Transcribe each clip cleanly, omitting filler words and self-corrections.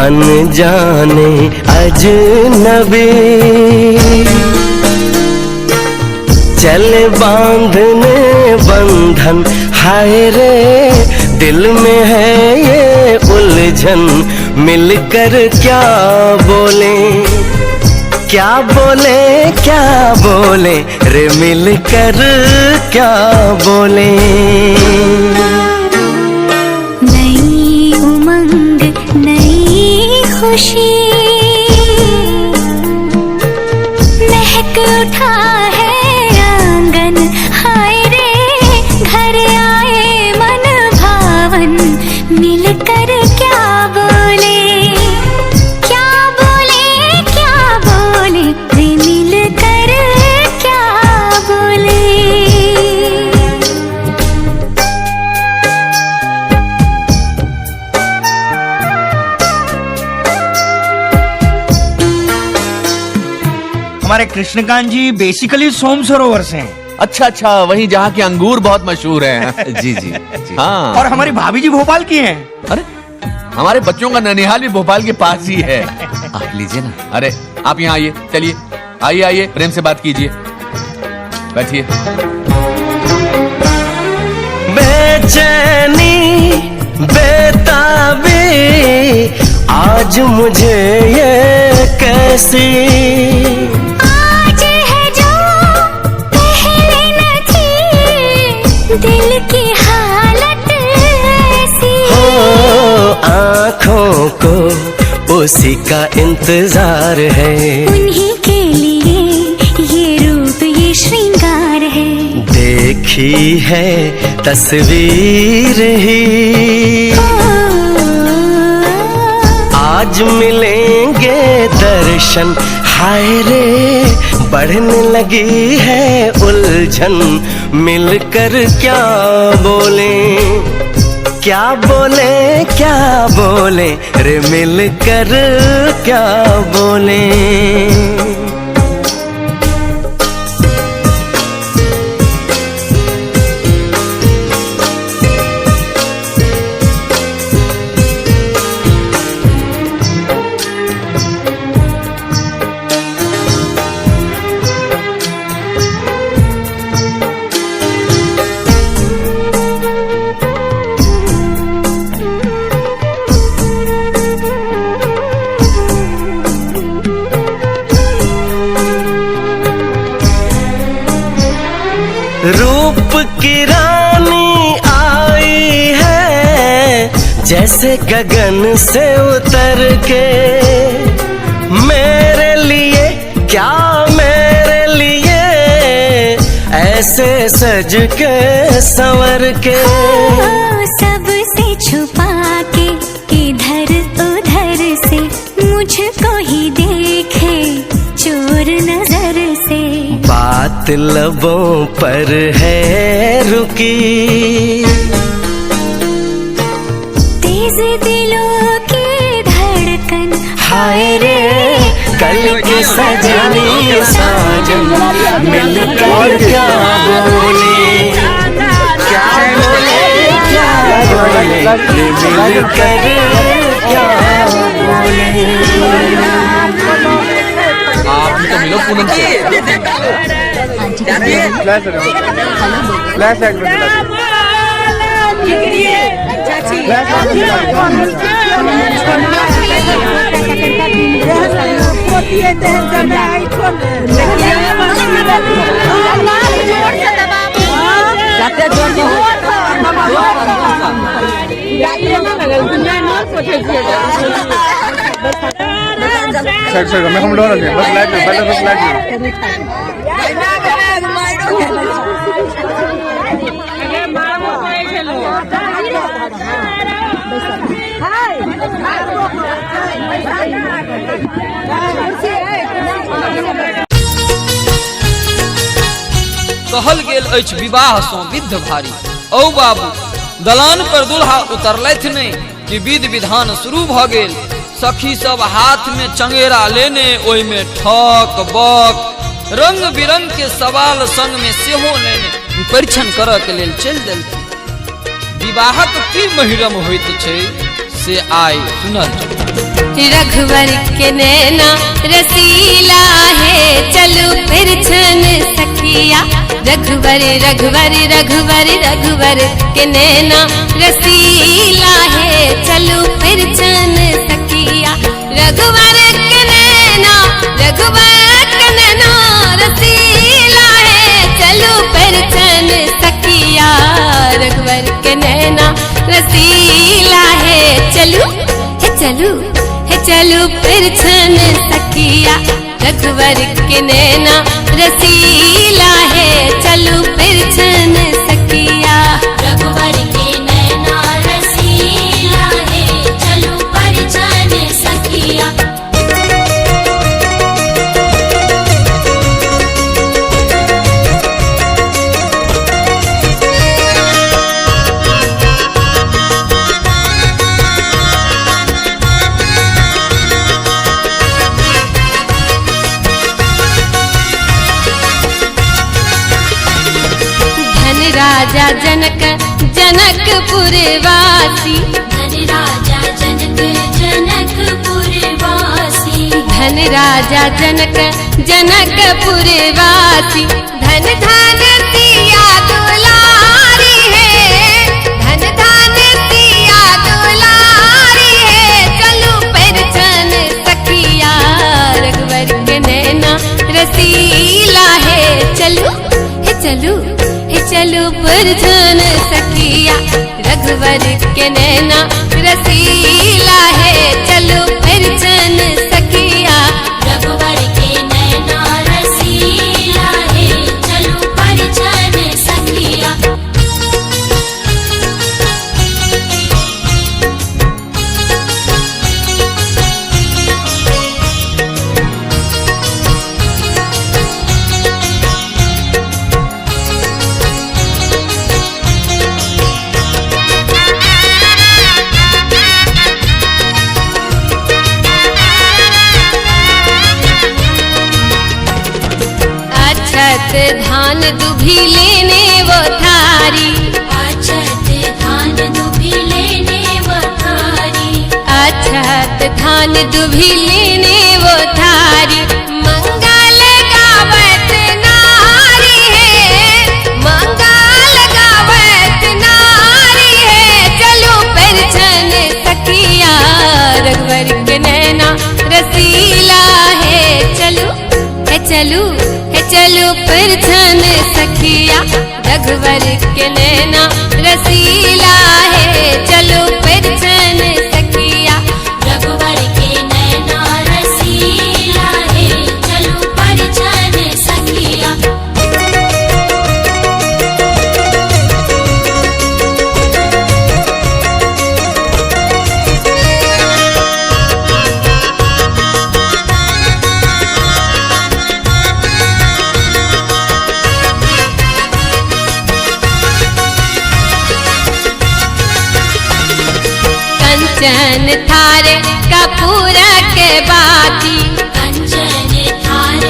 अनजाने अजनबी चले बांधने बंधन, हाय रे दिल में है ये उलझन, मिलकर क्या बोले, क्या बोले, क्या बोले रे मिलकर क्या बोले। नई उमंग नई खुशी महक उठा है आंगन, हाय रे घर आए मन भावन, मिलकर क्या बोले, क्या बोले, क्या बोले रे मिलकर क्या बोले। हमारे कृष्णकांत जी बेसिकली सोम सरोवर से हैं। अच्छा अच्छा, वही जहाँ के अंगूर बहुत मशहूर हैं। जी जी जी। हाँ, और हमारी भाभी जी भोपाल की हैं। अरे हमारे बच्चों का ननिहाल भी भोपाल के पास ही है। आप लीजिए ना। अरे आप यहाँ आइए, चलिए आइए आइए, प्रेम से बात कीजिए, बैठिए। बेचैनी बेताबी आज मुझे ये कैसी, आज है जो पहले न थी, दिल की हालत ऐसी, हो आँखों को उसी का इंतजार है, उन्हीं के लिए ये रूप ये श्रृंगार है, देखी है तस्वीर ही आज मिलेंगे दर्शन, हाय रे बढ़ने लगी है उलझन, मिलकर क्या बोले, क्या बोले, क्या बोले रे मिलकर क्या बोले। रूप की रानी आई है जैसे गगन से उतर के, मेरे लिए क्या मेरे लिए ऐसे सज के संवर के, सबसे छुपा के इधर उधर से मुझको ही देखे चोर नजर से, बात लबों पर है रुकी, तेज दिलों की धड़कन, हाय रे कल के सजनी साजन, मिलकर क्या बोले, क्या बोले, क्या बोले मिलकर क्या बोले। आप भी तो मिलो पूनम से। मैं हम लोग बस लाइट पहले बस लाइट कहल गेल अछि विवाह सँ विध भारी। औ बाबू दलान पर दुल्हा उतरलथि नहीं कि विधि विधान शुरू भ गेल। सखी सब हाथ में चंगेरा लेने ओहि में ठक बक रंग बिरंग के सवाल संग में सेहो लेने परीक्षण करऽ के लेल चलि देलथि। विवाहक की महिरम होइत छै से आइ सुनल। रघुवर के नैना रसीला है, चलो फिर छन सखिया। रघुवर रघुवर रघुवर रघुवर के नैना रसीला है, चलो फिर छन सखिया। रघुवर के नैना रसीला है, चलो फिर छन सखिया। रघुवर के नैना रसीला है, चलो चलो फिर छन सखिया। रघुवर के नैना रसीला है, चलो फिर छन सखिया। रघुवर के नैना रसीला है, चलो फिर छन सखिया। राजा जनक जनकपुर वासी, धन राजा जनक जनकपुर वासी। धन राजा जनक जनकपुर वासी। धन धन सिया दुलारी है, धन धन सिया दुलारी है, चलो फिर छन सखिया। रघुवर के नैना रसीला है, चलो चलो फिर छन सखिया। रघुवर के नैना रसीला है, चलो फिर छन सखिया। रघुवर के नैना रसीला है, चलो फिर छन सखिया। धान दुभी लेने वो थारी, अछत धान दुभी लेने वो थारी। अछत धान दुभी लेने वो थारी। मंगल गावत नारी है, मंगल गावत नारी है, चलो फिर छन सखिया। रघुवर के नैना रसीला है, चलो फिर छन सखिया। रघुवर के नैना रसीला है, चलो फिर छन सखिया। रघुवर के नैना रसीला है, चलो फिर छन सखिया। कंचन थारे कपूर के बाती, कंचन थार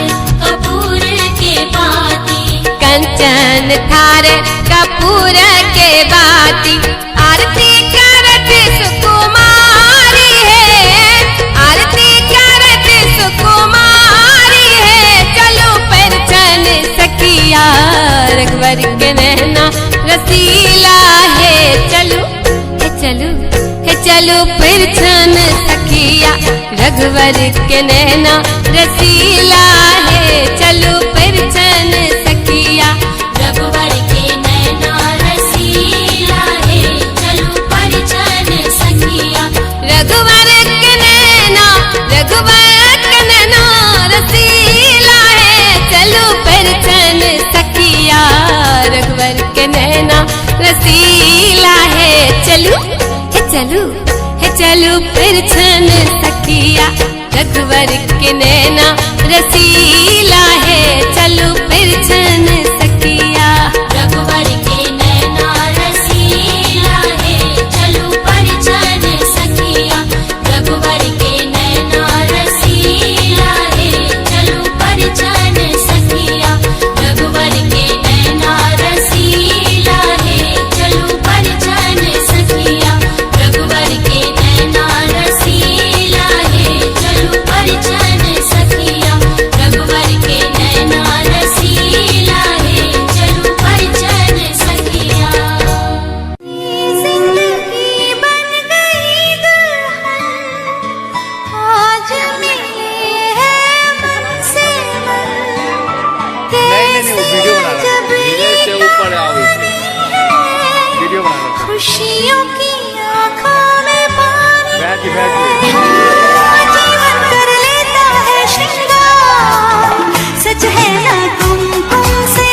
कपूर के बाती। कंचन थारे कपूर के बाती। आरती करत सुकुमारी है, आरती करत सुकुमारी है, चलो फिर छन सखिया। रघुवर के नैना रसीला है, चलो फिर छन सखिया। रघुवर के नैना रसीला है, चलो फिर छन सखिया। रघुवर के नैना रसीला है, चलो फिर छन सखिया। रघुवर के नैना रसीला है, चलो फिर छन सखिया। रघुवर के नैना रसीला है, चलो फिर छन सखिया। रघुवर के नैना रसीला है, चलो फिर छन सखिया। रघुवर के नैना रसीला है, चलो फिर छन सखिया। रघुवर के नैना रसीला है, चलो फिर छन सखिया। रघुवर के नैना रसीला है, चलो फिर छन सखिया। रघुवर के नैना रसीला की बैठ गई। जीवन कर लेता है श्रृंगार, सच है ना कुमकुम से।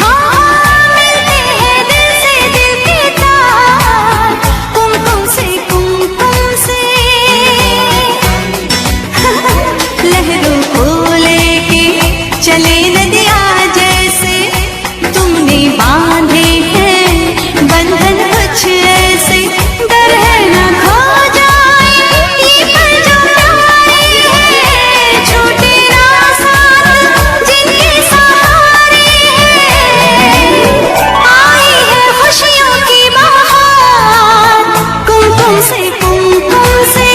हाँ मिलते हैं दिल से दिल के तार, कुमकुम से कुमकुम से। लहरों को लेके चले नदिया जैसे, तुमने बांधे हैं बंधन कुछ ऐसे। डर है ना खो जाए ये पल जो प्यारे हैं, छूटे ना साथ जिनके सहारे हैं। आई है खुशियों की बहार, कुमकुम से कुमकुम से।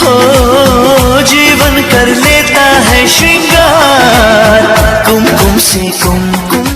हो जीवन कर लेता है श्रृंगार, कुमकुम से कुमकुम।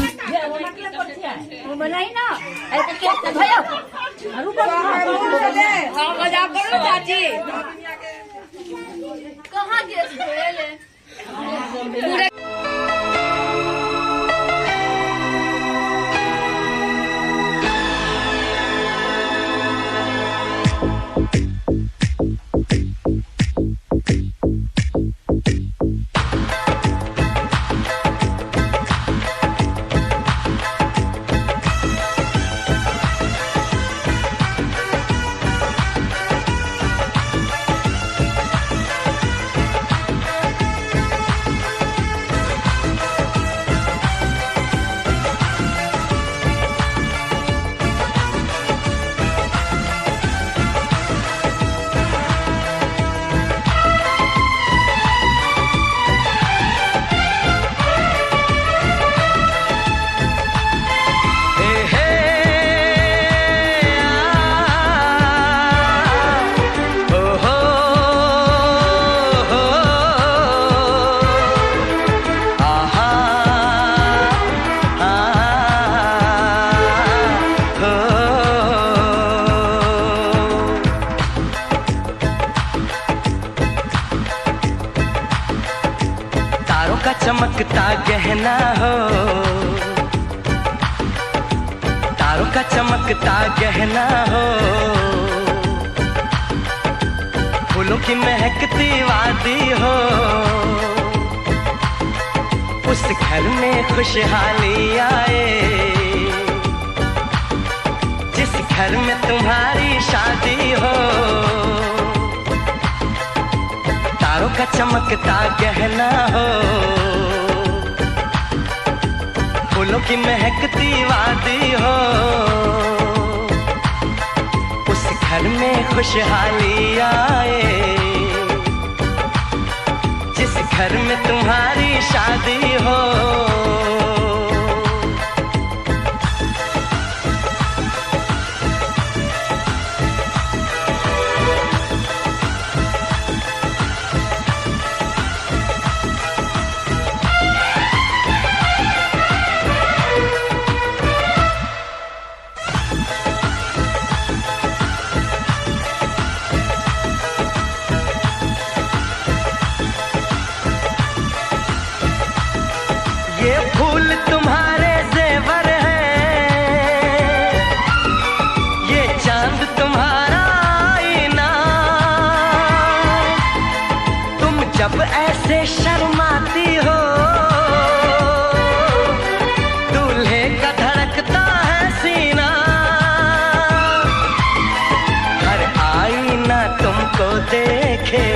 चमकता गहना हो, तारों का चमकता गहना हो। फूलों की महकती वादी हो, उस घर में खुशहाली आए जिस घर में तुम्हारी शादी हो। तारों का चमकता गहना हो, फूलों की महकती वादी हो, उस घर में खुशहाली आए जिस घर में तुम्हारी शादी हो। ये फूल तुम्हारे जेवर हैं, ये चांद तुम्हारा आईना। तुम जब ऐसे शर्माती हो, दूल्हे का धड़कता है सीना। हर आईना तुमको देखे,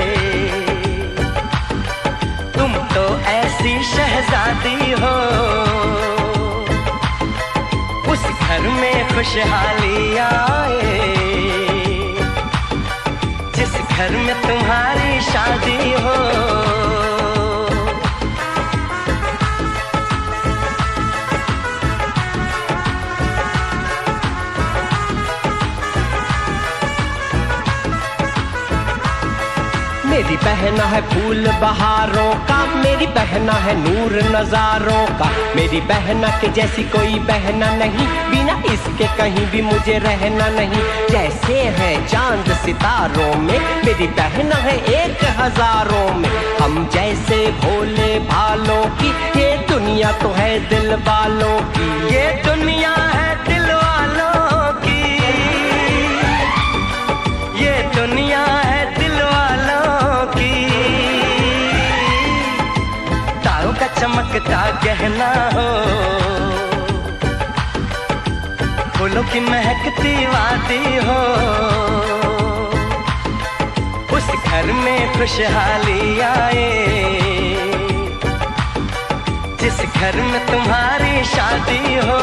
तुम तो ऐसी शहजादी हो। उस घर में खुशहाली आए जिस घर में तुम्हारी शादी हो। मेरी बहना है फूल बहारों का, मेरी बहना है नूर नजारों का। मेरी बहना के जैसी कोई बहना नहीं, बिना इसके कहीं भी मुझे रहना नहीं। जैसे है चांद सितारों में, मेरी बहना है 1000 में। हम जैसे भोले भालों की, ये दुनिया तो है दिल वालों की। ये दुनिया है दिल वालों का चमकता गहना हो, फूलों की महकती वादी हो, उस घर में खुशहाली आए, जिस घर में तुम्हारी शादी हो।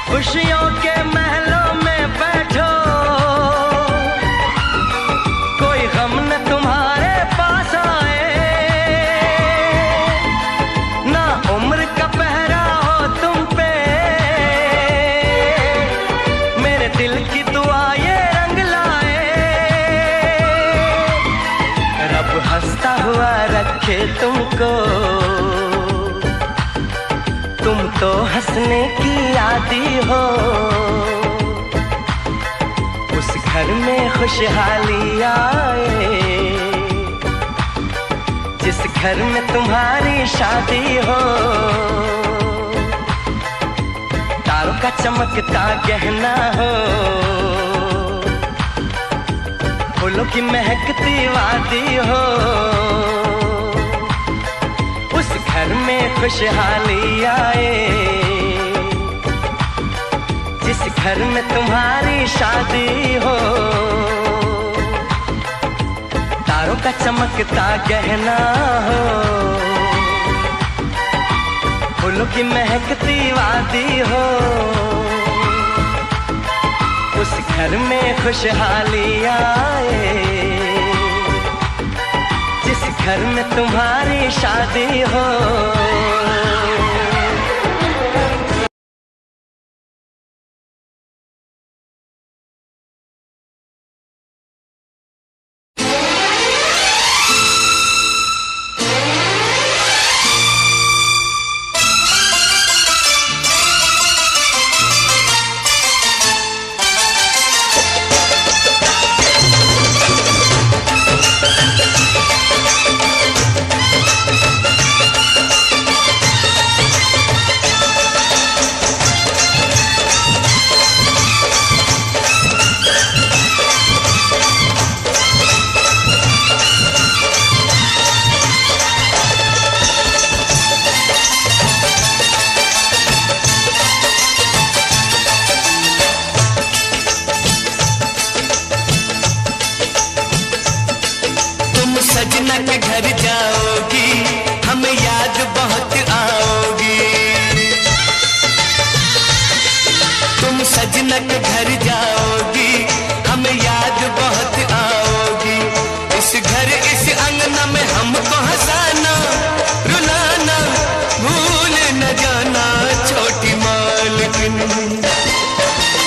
खुशियों के महलों में बैठो, कोई गम न तुम्हारे पास आए, ना उम्र का पहरा हो तुम पे, मेरे दिल की दुआ ये रंग लाए। रब हंसता हुआ रखे तुमको, तुम तो हंसने की आदी हो, उस घर में खुशहाली आए, जिस घर में तुम्हारी शादी हो। तारों का चमकता गहना हो, फूलों की महकती वादी हो, उस घर में खुशहाली आए, जिस घर में तुम्हारी शादी हो। तारों का चमकता गहना हो, फूलों की महकती वादी हो, उस घर में खुशहाली आए, जिस घर में तुम्हारी शादी हो। सजना के घर जाओगी, हमें याद बहुत आओगी। तुम सजना के घर जाओगी, हमें याद बहुत आओगी। इस घर इस अंगना में हमको हंसाना रुलाना भूल न जाना छोटी मालकिन।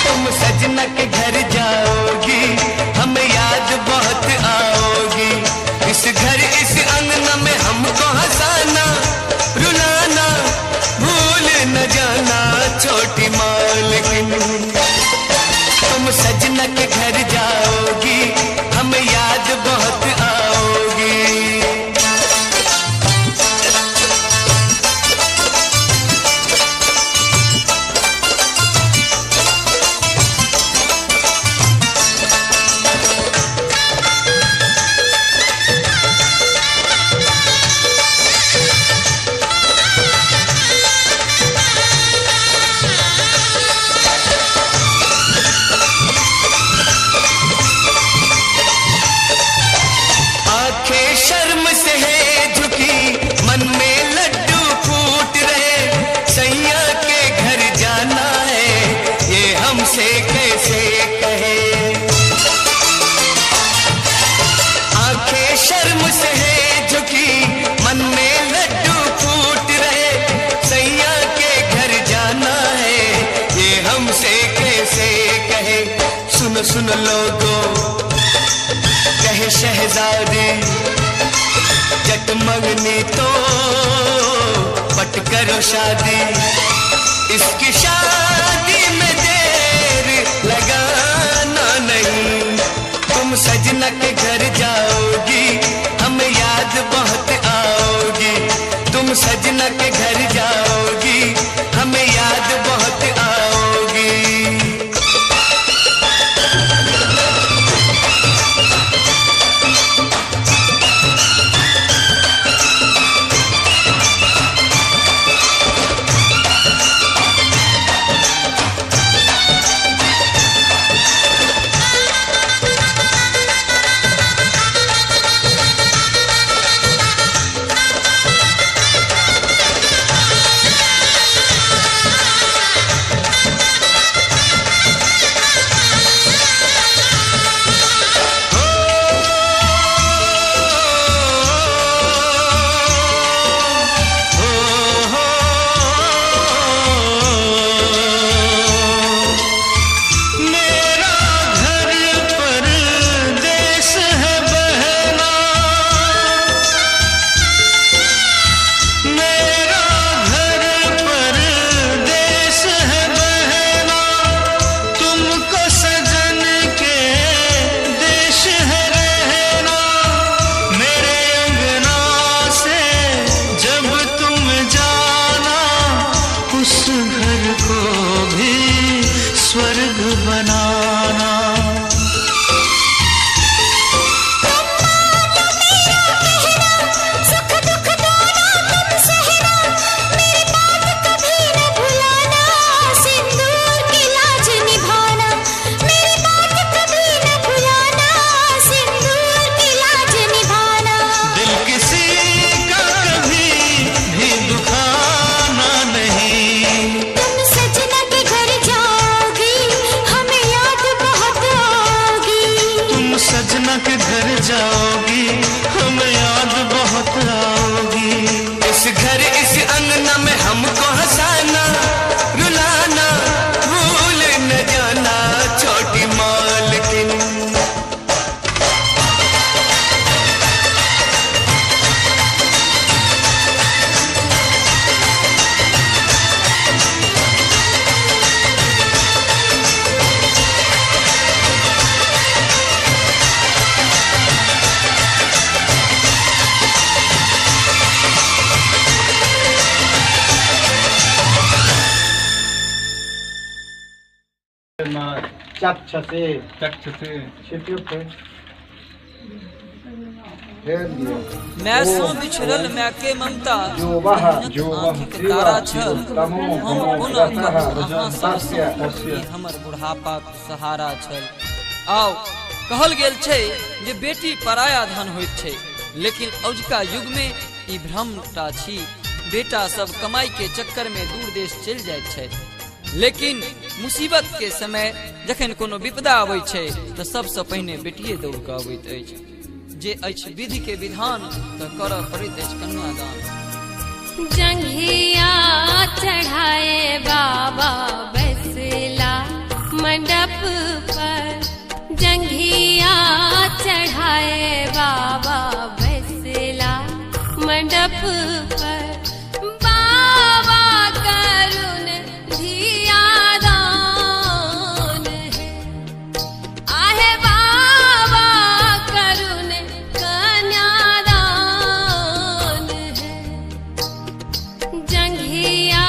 तुम सजना के घर जाओगी, हमें याद बहुत आओगी। इस घर इस अंगना में हमको हंसाना रुलाना भूल न जाना छोटी मालकिन। तुम सजना के घर जाओगी, हमें याद बहुत आओगी। सुन लोगो कहे शहजादी, जटमगनी तो पट करो शादी। इसकी शादी में देर लगाना नहीं। तुम सजना के घर जाओगी, हमें याद बहुत आओगी। तुम सजना के घर जाओगी, जाओगी, हमें याद बहुत आओगी। इस घर इस अंगना में हमको हंसाना रुलाना भूल न जाना छोटी मालकिन। चक्षसे शिट्युक्ते हेर दियो मैं सो बिछड़ल मैं के ममता जो वह आँखिक तारा छल तमो हम पुनः रत्नः अहाँ तस्य सरसों हमर बुढ़ापा सहारा छल। आओ कहल गेल छै जे बेटी पराया धन होइत छै, लेकिन अजुका युग में ई भ्रमटा छी। बेटा सब कमाई के चक्कर में दूर देश चल जाइत छै, लेकिन मुसीबत के समय जखन कोनो विपदा आबै छै तऽ सबसँ पहिने बेटिए दौड़ कऽ अबैत अछि। जे अछि विधि के विधान तऽ करऽ पड़ैत अछि कन्यादान। जंघिया चढ़ाए बाबा बैसला मंडप पर, जंघिया चढ़ाए बाबा बैसला मंडप पर। बाबा करुण धियादान है, आहे बाबा करुण कन्यादान है। जंघिया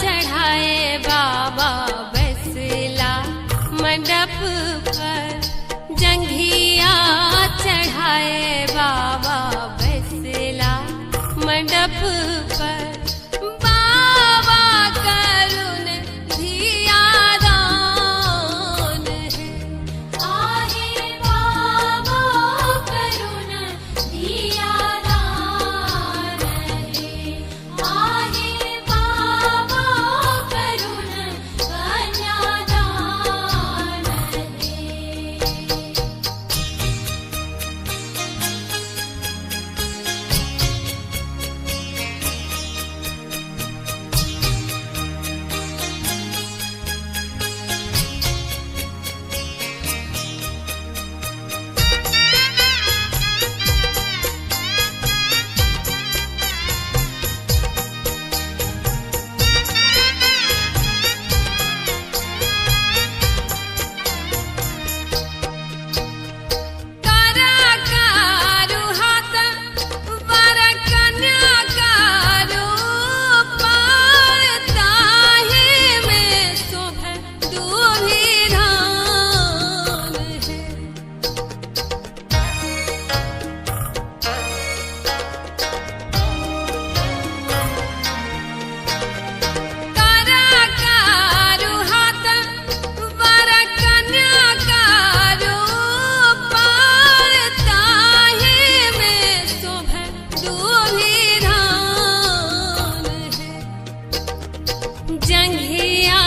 चढ़ाए बाबा बैसला मंडप पर, जंघिया चढ़ाए बाबा बैसला मंडप पर। बाबा करुण धियादान है, आहे बाबा करुण धियादान है, आहे बाबा करुण कन्यादान है। कलाकारु हाथ वर कन्या कारू पार, ताहि में शोभे दूल्ही रान है। कलाकारु हाथ वर कन्या कारू पार, ताहि में शोभे दूल्ही रान है। जंघिया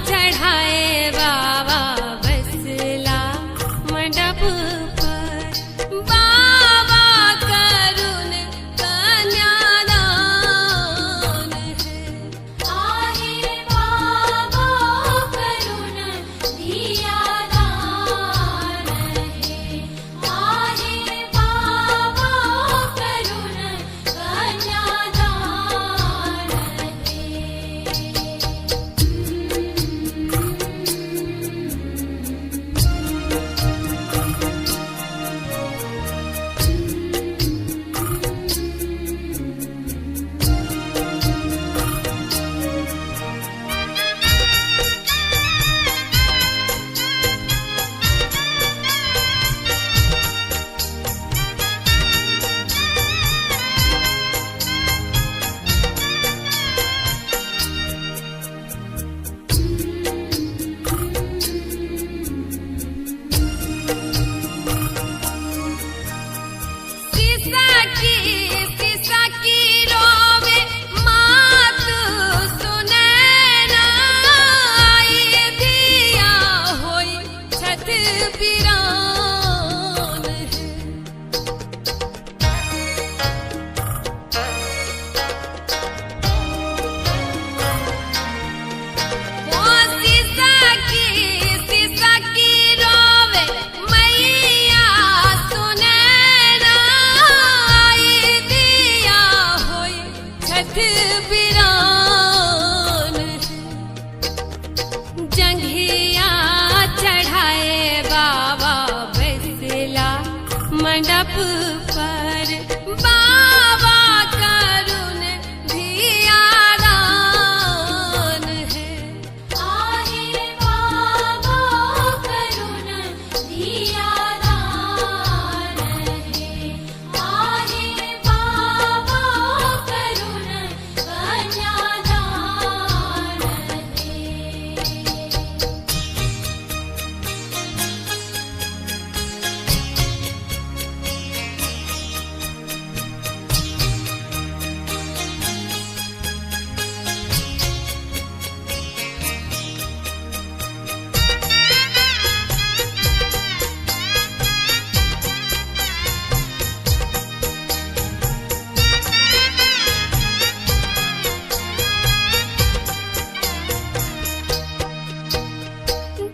चढ़ाए बाबा बैसला मंडप पर, बाबा करुण कन्यादान है, आहे बाबा करुण धियादान है, आहे बाबा करुण कन्यादान है। पर बाबा करुण धियादान है। आहे बाबा करुण धियादान है। आहे बाबा करुण कन्यादान है।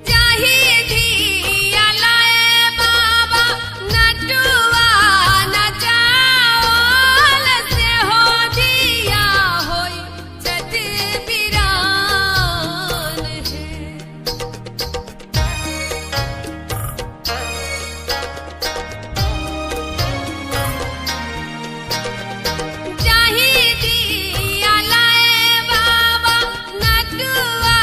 जाहि दिया लाए बाबा नटुआ नचाओल से हो दिया होई छठ बिरान है। जाहि दिया लाए बाबा नटुआ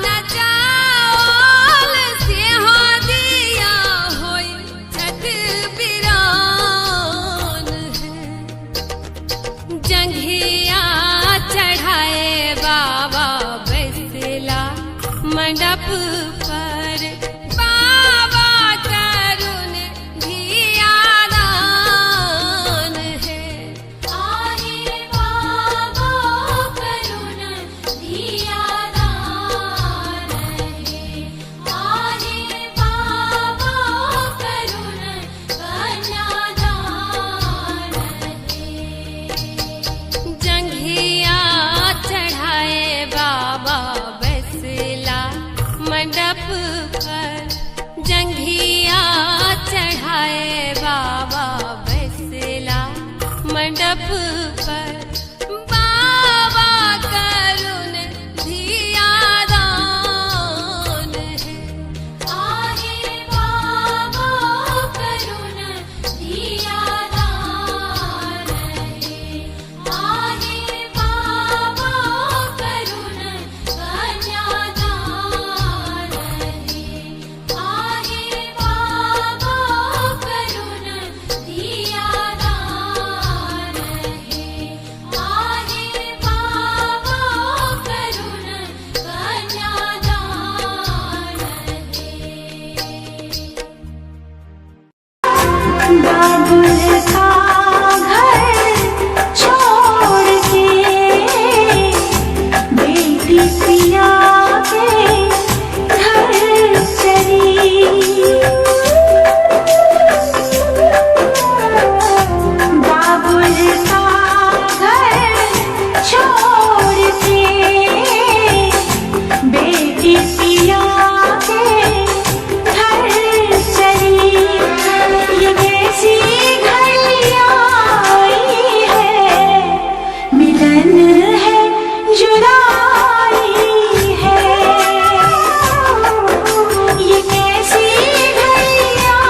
नचाओल से हो दिया होई छठ बिरान है। जंघिया चढ़ाए बाबा बैसला मंडप पर बाबा करुण धियादान है। आहे बाबा करुण धियादान है। आहे बाबा करुण कन्यादान है। जंघिया चढ़ाए बाबा बैसला मंडप पर। जंघिया चढ़ाए बाबा बैसला मंडप पर बाबा करुण धियादान है। आहे बाबा करुण धियादान है। आहे बाबा करुण कन्यादान है। आहे बाबा करुण धियादान है। आहे बाबा करुण कन्यादान है। बाबुल का घर छोड़ के बेटी पिया के घर चली। बाबुल का घर छोड़ के बेटी पिया के घर चली। ये कैसी घड़ियां आई है, मिलन है जुदाई है। ये कैसी घड़ियां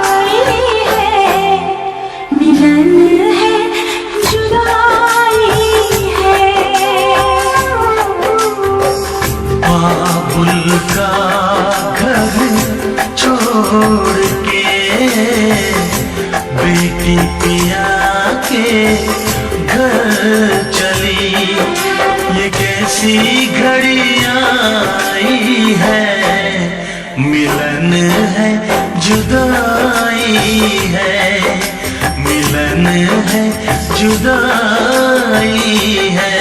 आई है, मिलन है जुदाई है। बाबुल का घर छोड़ के बेटी पिया के घर चली। ये कैसी घड़ियां आई है, मिलन है जुदाई है। मिलन है जुदाई है।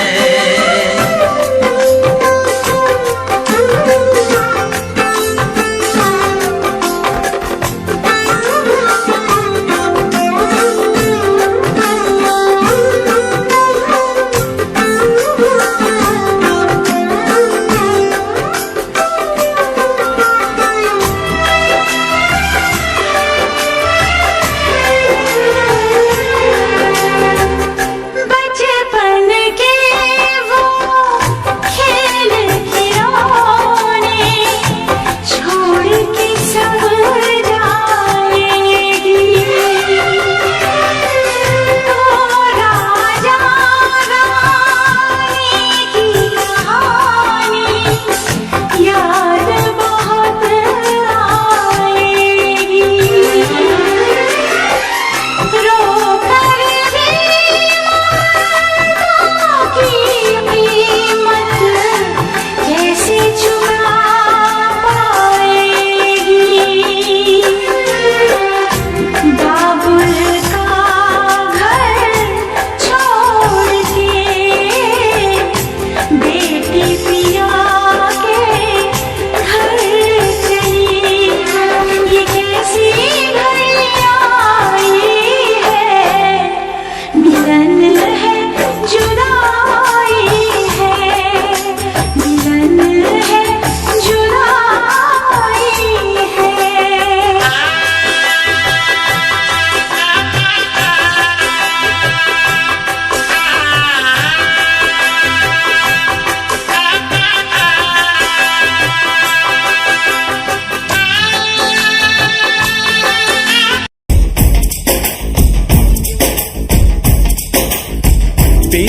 बचपन के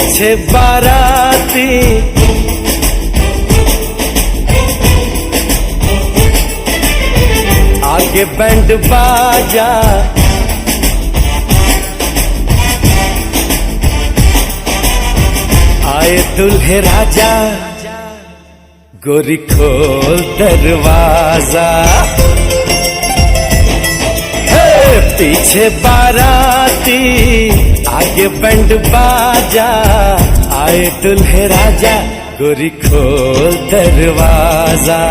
पीछे बाराती आगे बैंड बाजा, आए दुल्हे राजा, गोरी खोल दरवाजा। पीछे बाराती आगे बैंड बाजा, आए दुल्हे राजा, गोरी खोल दरवाजा।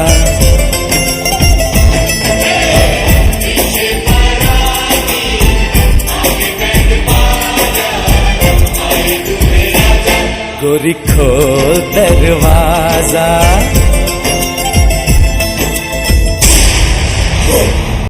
गोरी खोल दरवाजा।